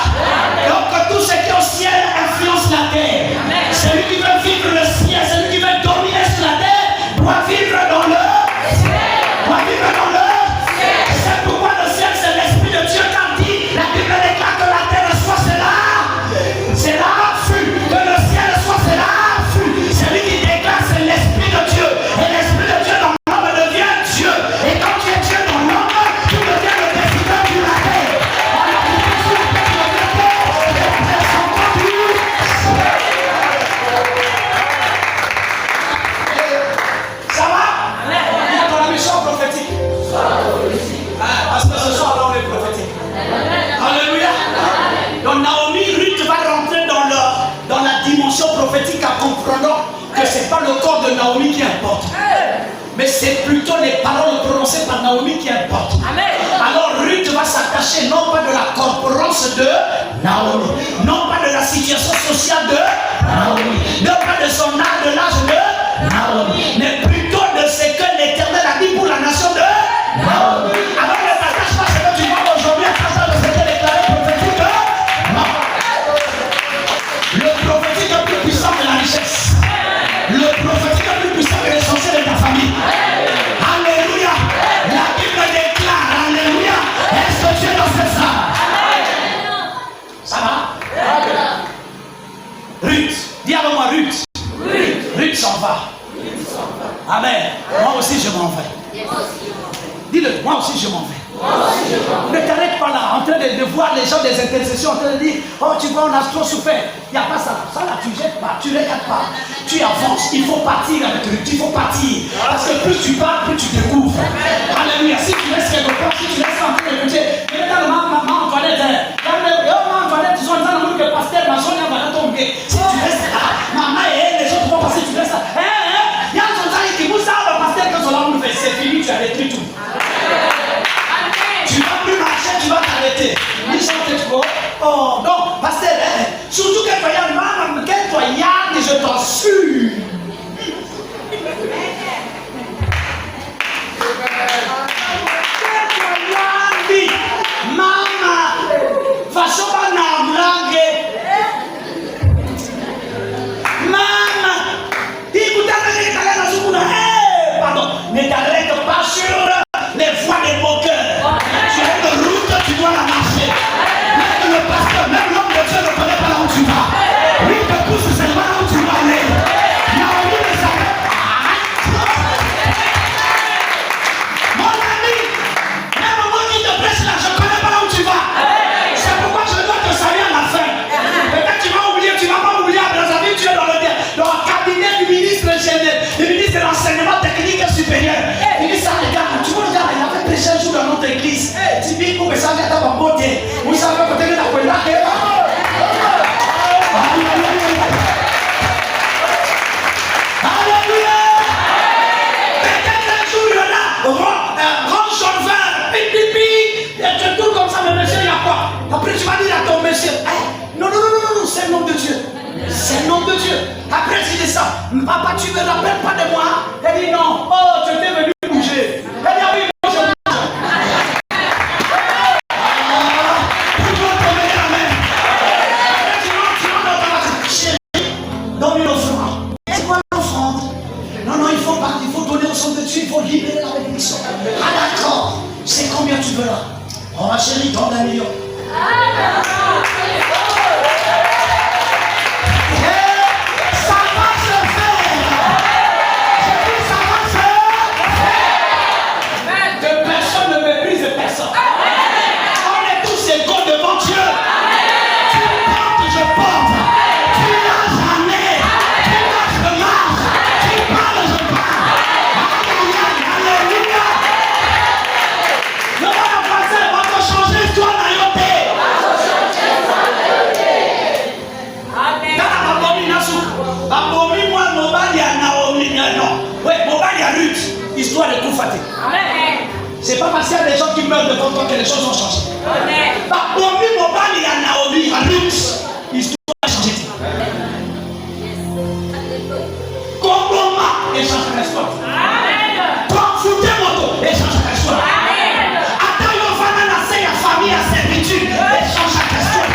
[SPEAKER 2] Donc tout ce qui est au ciel influence la terre. Celui qui veut vivre le ciel, celui qui veut dominer sur la terre, doit vivre dans le ciel. Doit vivre dans le ciel. C'est pourquoi le ciel, c'est l'Esprit de Dieu qui a dit, la Bible déclare que la terre soit cela. C'est là fut. Que le ciel soit cela fut. Celui qui déclare, c'est l'Esprit de Dieu. Et l'Esprit de Dieu dans l'homme devient Dieu. Et quand tu es Dieu dans l'homme, tu deviens le décideur de la terre. Alors tu es sur la terre, tu deviens terre. Et tu es son du ciel. Ça va? Il y a ton mission prophétique. Parce que ce soir là on est prophétique. Alléluia. Donc Naomi, Ruth va rentrer dans la dimension prophétique en comprenant que ce n'est pas le corps de Naomi qui importe. Mais c'est plutôt les paroles prononcées par Naomi qui importent. Alors Ruth va s'attacher non pas de la corporence de Naomi, non pas de la situation sociale de Naomi, non pas de son âge, de l'âge de Naomi, mais plutôt de ce que l'Éternel a dit pour la nation de Naomi. Alors ne partage pas ce que tu vois aujourd'hui à cause de ce qui est déclaré prophétique. Non. Le prophétique est plus puissant que la richesse. Le prophétique est plus puissant que l'essentiel de ta famille. Alléluia. La Bible déclare, alléluia. Est-ce que tu es dans cette salle? Ça va? Ruth, dis avec moi Ruth. Ruth s'en va. Amen. Moi aussi je m'en vais. Dis-le, moi aussi je m'en vais. Ne t'arrête pas là, en train de voir les gens des intercessions, en train de dire, oh tu vois, on a trop souffert. Il n'y a pas ça. Ça là, tu ne jettes pas, tu ne regardes pas. Tu avances, il faut partir avec lui, il faut partir. Parce que plus tu pars, plus tu découvres. Alléluia. Si tu laisses quelque part, si tu laisses en train d'écouter, maintenant, maman Antoinette, maman Antoinette, ils sont en train de dire que pasteur, ma soeur, va tomber. Si tu restes là, maman et elle, les autres vont passer, tu restes là. Il y a un soldat qui vous savent, le pasteur, quand on l'a fait, c'est fini, tu as détruit tout. Tu vas plus marcher, tu vas t'arrêter. Ils sont trop. Oh non, pasteur, surtout qu'elle voyait maman, qu'elle voyait, je t'en suis. Maman, façon pas n'ablangue. Maman, écoutez, pardon, ne t'arrête pas sur les voies de mon cœur. Tu as une route, tu dois la marcher. Même le pasteur, même l'homme de Dieu ne connaît pas là où tu vas. Lui te pousse seulement là où tu vas aller. Naomi ne savait pas. Mon ami, même moi qui te presse là, je ne connais pas là où tu vas. C'est pourquoi je dois te saluer à la fin. Peut-être tu vas oublier, tu ne vas pas oublier à Brazzaville, tu es dans le cabinet du ministre général, du ministre de l'enseignement technique et supérieur. Il dit ça, les gars, tu vois, il avait prêché un jour dans notre église. Tu dis pour que ça vienne à mon beauté. Vous savez que tu es dans le là. Alléluia. Peut-être un jour, il y en a, grand chauffeur, pipi, et tu tournes comme ça, mais monsieur, il y a quoi? Après, tu vas dire à ton monsieur, non, c'est le nom de Dieu. C'est le nom de Dieu. Après, il dit ça. Papa, tu ne me rappelles pas de moi? Elle dit non. Oh, tu étais venu bouger. Elle dit oui, moi je bouge. Donne une offrande. C'est quoi l'offrande? Non, il faut partir, il faut donner au son de Dieu, il faut libérer la bénédiction. Ah d'accord, c'est combien tu veux là? Oh ma chérie, donne 1 million. Ça va se faire. J'ai dit ça va se faire. Que personne ne méprise personne. On est tous égaux devant Dieu. Tu portes, je porte. Tu marches jamais. Tu marches, je marche. Tu parles, je parle. Alléluia. Le bon français va te changer toi naïveté. Quand Abomi Nassou, Abomi moi mobile ya Naomi non. Ouais, mobile ya Ruth. Histoire de tout faté. C'est pas parce qu'il y a des gens qui meurent devant toi que les choses ont changé. Abomi mobile ya Naomi ya Ruth. Histoire de changer. Comment échange la histoire. Quand fouter moto échange la histoire. Attends le fan à la famille à servitude échange la histoire.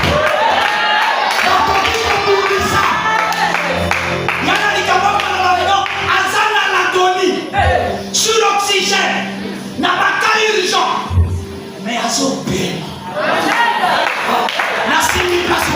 [SPEAKER 2] Sur l'oxygène, n'a pas qu'à urgent, mais à son bien. La 6 000 places,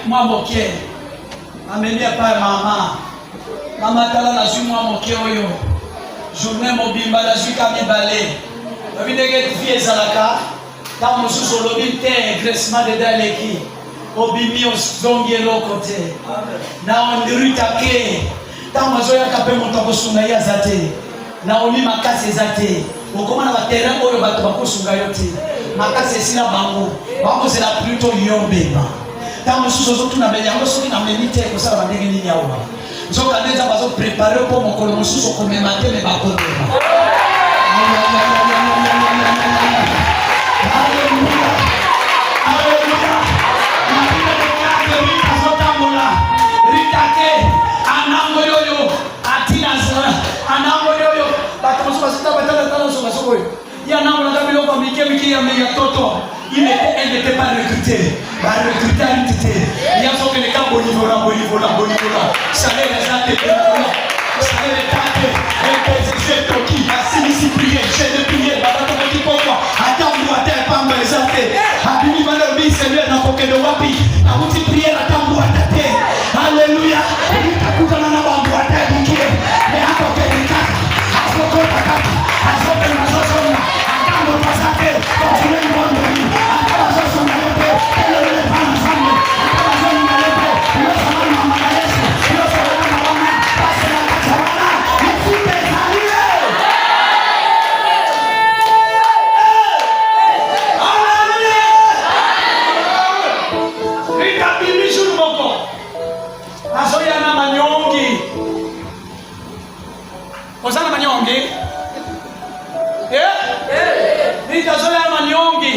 [SPEAKER 2] moi moké. Amené par maman. Maman tala na zui moi moké oyo. Journée mobimba na zui kami balé. Obi ndenge vie ezalaka. Tant mosusu olobi te graissement de daleki. Obimi ozongi eloko te. Na ondirutake. Tant mozoyaka pe moto akosunga ye aza te. Na oli makasi eza te. Okomana baterrain oyo bato bakosunga yo te. Makasi esila bango. Bakozela plutôt yombema. Tant mosusu ozotuna mbele yango soki na memi te kosala bandenge nini awa. Nzoka ndenza bazo préparer po mokolo mosusu okomema te me bakomema. Il n'était pas recruté. Recruté à l'unité. Il y a son que les gars bonivola. Ça les résultats de ça les résultats de qui a signifié prier, j'ai de prier, qui pourquoi attends moi t'es pas me résulter. Abimi va le Seigneur n'a pas que de wapi. A vous prier attends moi t'es. Alléluia. Takutana na bantu atabikie. Mais encore que les gars, à ce qu'on t'attend, à ce que nous sommes là. Attends moi ça que continuez le monde. Osana manyonge? Nitazoya manyonge.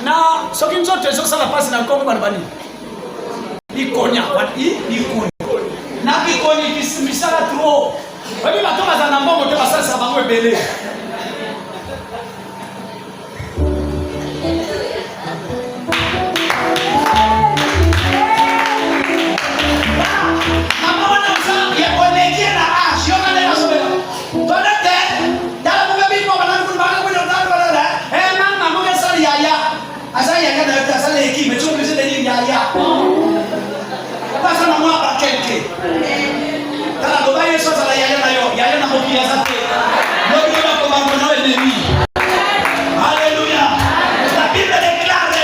[SPEAKER 2] Na soki nzoto ezosala pasi na Kongo bana bani. Ikonya, ikonya. Na ikoni kisimisala trop. Webi bato bazana mbongo te basasa bango ebele. Mais tu es obligé de dire Yaya. Pas ça, moi, pas quelqu'un. Quand la gobaye est sortie à la Yaya, Yaya n'a pas oublié ça. L'autre va combattre nos ennemis. Alléluia. La Bible déclare,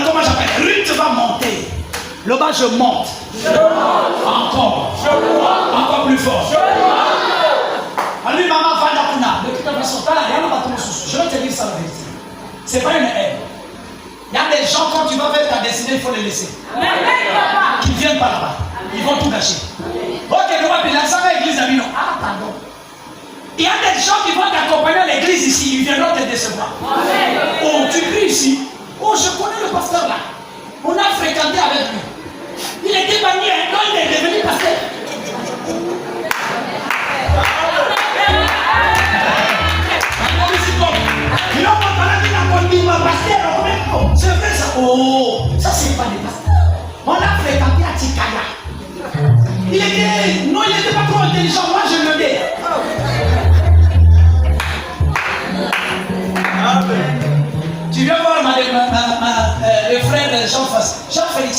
[SPEAKER 2] comment j'appelle, Ruth va monter. Le bas, je monte. Encore plus fort. Allez, maman, va la kuna. De toute façon, je vais te dire ça la vérité. C'est pas une haine. Il y a des gens, quand tu vas faire ta destinée, il faut les laisser. Qui viennent par là-bas. Ils vont tout gâcher. Ok, nous va bien, ça va l'église à Mino. Ah, pardon. Il y a des gens qui vont t'accompagner à l'église ici, ils viendront te décevoir. Oh, tu pries ici. Oh, je connais le pasteur là. On a fréquenté avec lui. Il était banni, donc il est devenu pasteur. C'est vrai ça. Oh, ça c'est pas des pasteurs. On a fréquenté à Tikaya. Il était pas trop intelligent. Moi je le dis. Tu viens voir le frère Jean-Félix,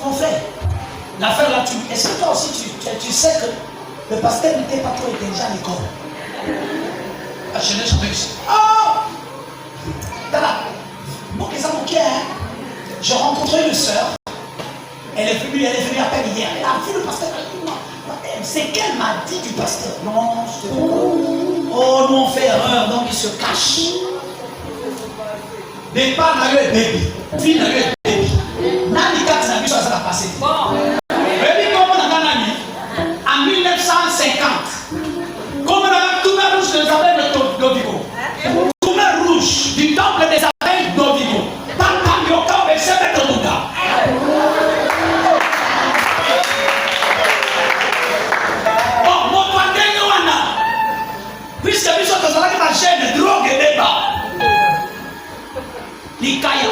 [SPEAKER 2] mon frère. L'affaire là, est-ce que toi aussi tu sais que le pasteur n'était pas trop intelligent à l'école? Je n'ai jamais vu ça. Oh! J'ai rencontré une soeur. Elle est venue à peine hier. Elle a vu le pasteur. C'est qu'elle m'a dit du pasteur. Non, je te dis pas. Oh, nous on fait erreur, donc il se cache. Départ n'a eu bébé. Fille n'a eu bébé. Nani quand il a vu ça, ça l'a passé. Bébé, comment on a nani? En 1950. Comment on a tout le rouge des abeilles de Dovigo. Tout le rouge du temple des abeilles de Dovigo. Puisque nous sommes dans la chaîne de drogue et débat. L'Ikaya.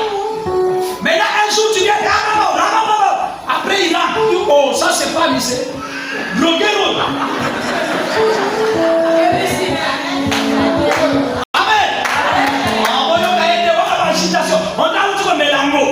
[SPEAKER 2] Mais là, un jour, tu viens, après il rentre. Oh, ça c'est pas lycée. Drogué l'autre. Amen. On a où tu mélango.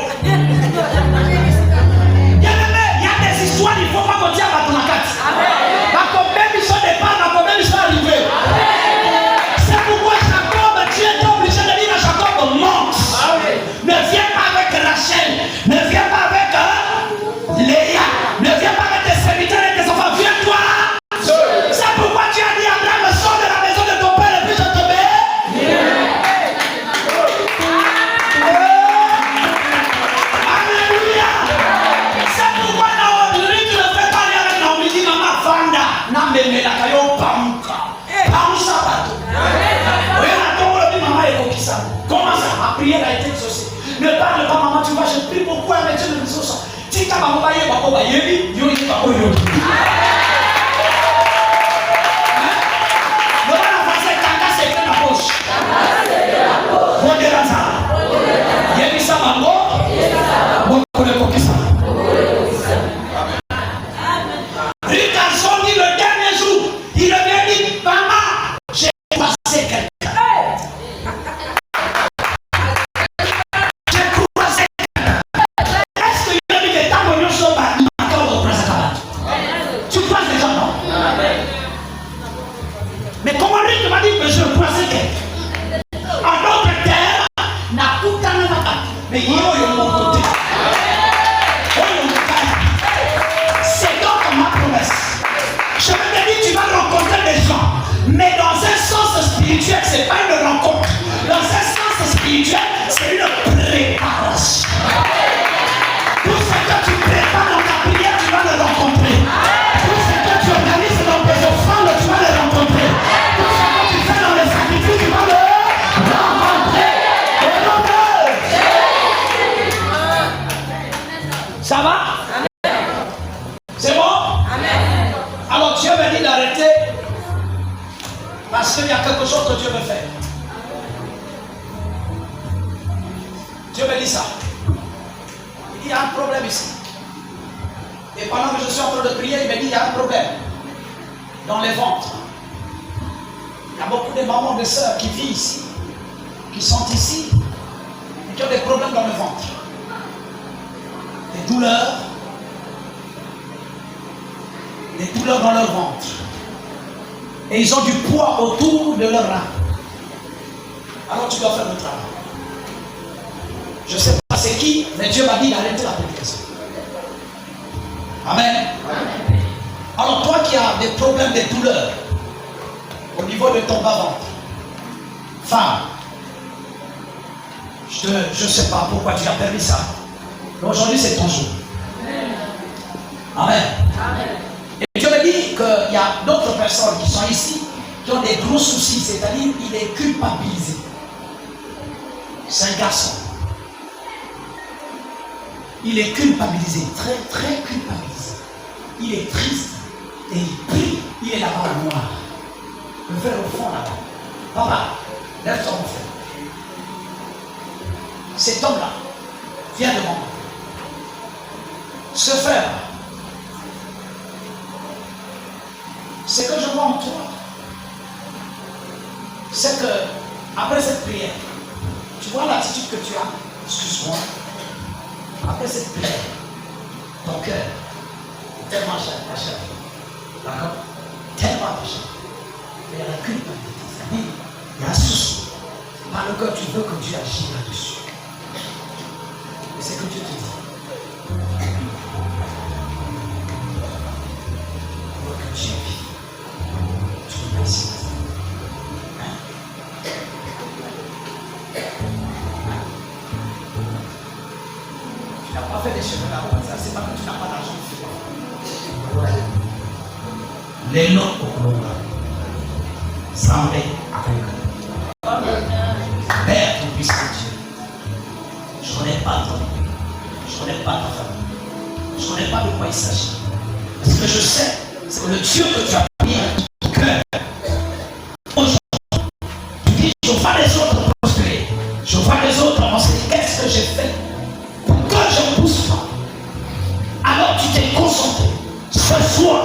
[SPEAKER 2] Ça va? C'est bon? Amen. Alors Dieu m'a dit d'arrêter parce qu'il y a quelque chose que Dieu veut faire. Dieu me dit ça. Il dit il y a un problème ici. Et pendant que je suis en train de prier, il me dit il y a un problème dans les ventres. Il y a beaucoup de mamans, de sœurs qui vivent ici, qui sont ici et qui ont des problèmes dans le ventre. Des douleurs dans leur ventre. Et ils ont du poids autour de leur rein. Alors tu dois faire le travail. Je ne sais pas c'est qui, mais Dieu m'a dit d'arrêter la prédication. Amen. Amen. Alors toi qui as des problèmes de douleurs au niveau de ton bas-ventre, femme, je ne sais pas pourquoi tu as permis ça. Mais aujourd'hui c'est ton jour. Amen. Amen. Et Dieu me dit qu'il y a d'autres personnes qui sont ici, qui ont des gros soucis, c'est-à-dire il est culpabilisé. C'est un garçon. Il est culpabilisé, très très culpabilisé. Il est triste et il prie. Il est là-bas au noir. Le frère au fond là-bas. Papa, lève-toi mon frère. Cet homme-là vient de moi. Ce frère, ce que je vois en toi, c'est que après cette prière, tu vois l'attitude que tu as, excuse-moi, après cette prière, ton cœur est tellement cher, d'accord? Tellement cher. Il y a la culpabilité, c'est-à-dire, il y a un souci. Par le cœur, tu veux que Dieu agisse là-dessus. Et c'est que Dieu te dit. Tu peux ici. Tu n'as pas fait des cheveux là-haut, ça c'est pas que tu n'as pas d'argent. Les noms au Congo. Semblez avec eux. Père, tout puissant Dieu. Je ne connais pas ton nom. Je ne connais pas ta famille. Je ne connais pas de quoi il s'agit. Ce que je sais, c'est que le Dieu que tu as mis dans ton cœur, aujourd'hui, tu dis, je vois les autres prospérer, je vois les autres avancer. Qu'est-ce que j'ai fait pour que je ne pousse pas? Alors tu t'es concentré ce soir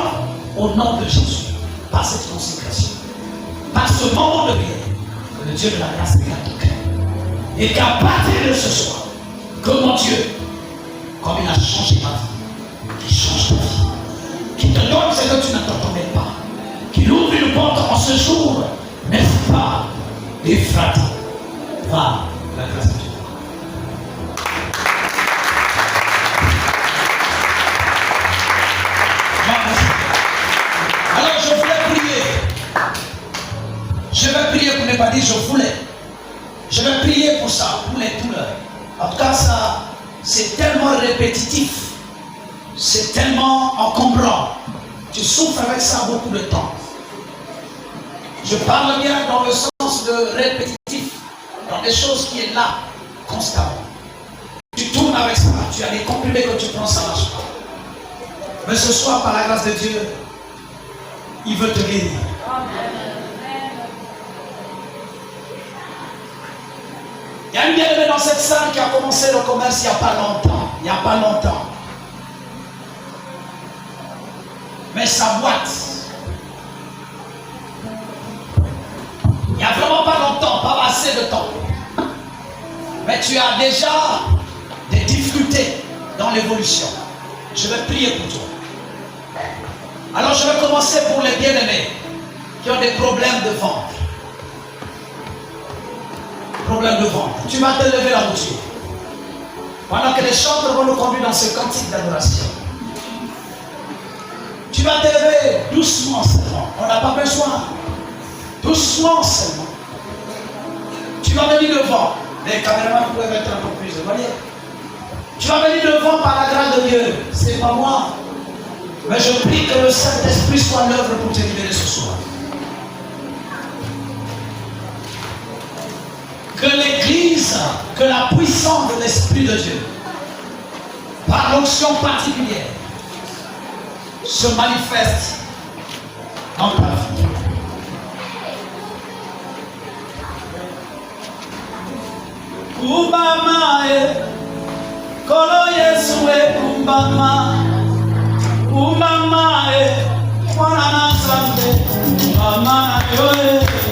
[SPEAKER 2] au nom de Jésus, par cette consécration, par ce moment de prière, que le Dieu de la grâce regarde ton cœur. Et qu'à partir de ce soir, que mon Dieu, comme il a changé ma vie, qu'il change ta vie. Qui te donne ce que tu n'attendais pas, qui ouvre une porte en ce jour, n'est-ce pas? Ephrata, va, la grâce de Dieu. Alors je voulais prier. Je vais prier pour ne pas dire je voulais. Je vais prier pour ça, pour les douleurs. En tout cas, ça, c'est tellement répétitif. C'est tellement encombrant. Tu souffres avec ça beaucoup de temps. Je parle bien dans le sens de répétitif, dans des choses qui est là constamment. Tu tournes tournes avec ça. Tu as des comprimés que tu prends, ça ne marche pas. Mais ce soir, par la grâce de Dieu, il veut te guérir. Il y a une bien-aimée dans cette salle qui a commencé le commerce il n'y a pas longtemps. Il n'y a pas longtemps. Mais sa boîte, il n'y a vraiment pas longtemps, pas assez de temps. Mais tu as déjà des difficultés dans l'évolution. Je vais prier pour toi. Alors je vais commencer pour les bien-aimés qui ont des problèmes de ventre. Problème de ventre. Tu vas te lever la bouche. Pendant que les chanteurs vont nous conduire dans ce cantique d'adoration. Tu vas te lever doucement seulement. On n'a pas besoin. Doucement seulement. Tu vas venir devant. Les caméramans peuvent mettre un peu plus. Vous voyez? Tu vas venir devant par la grâce de Dieu. C'est pas moi. Mais je prie que le Saint-Esprit soit l'œuvre pour te libérer ce soir. Que l'Église, que la puissance de l'Esprit de Dieu, par l'onction particulière, se manifeste dans ta vie.
[SPEAKER 3] Kumbama kolo Yesu kumbama, kumbama mwana na Nzambe, kumbama yoe.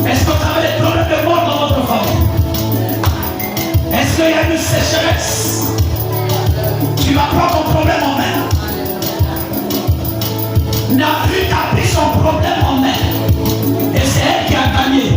[SPEAKER 2] Est-ce que vous avez des problèmes de mort dans votre famille? Est-ce qu'il y a une sécheresse? Tu vas prendre ton problème en main. N'a plus pris son problème en main. Et c'est elle qui a gagné.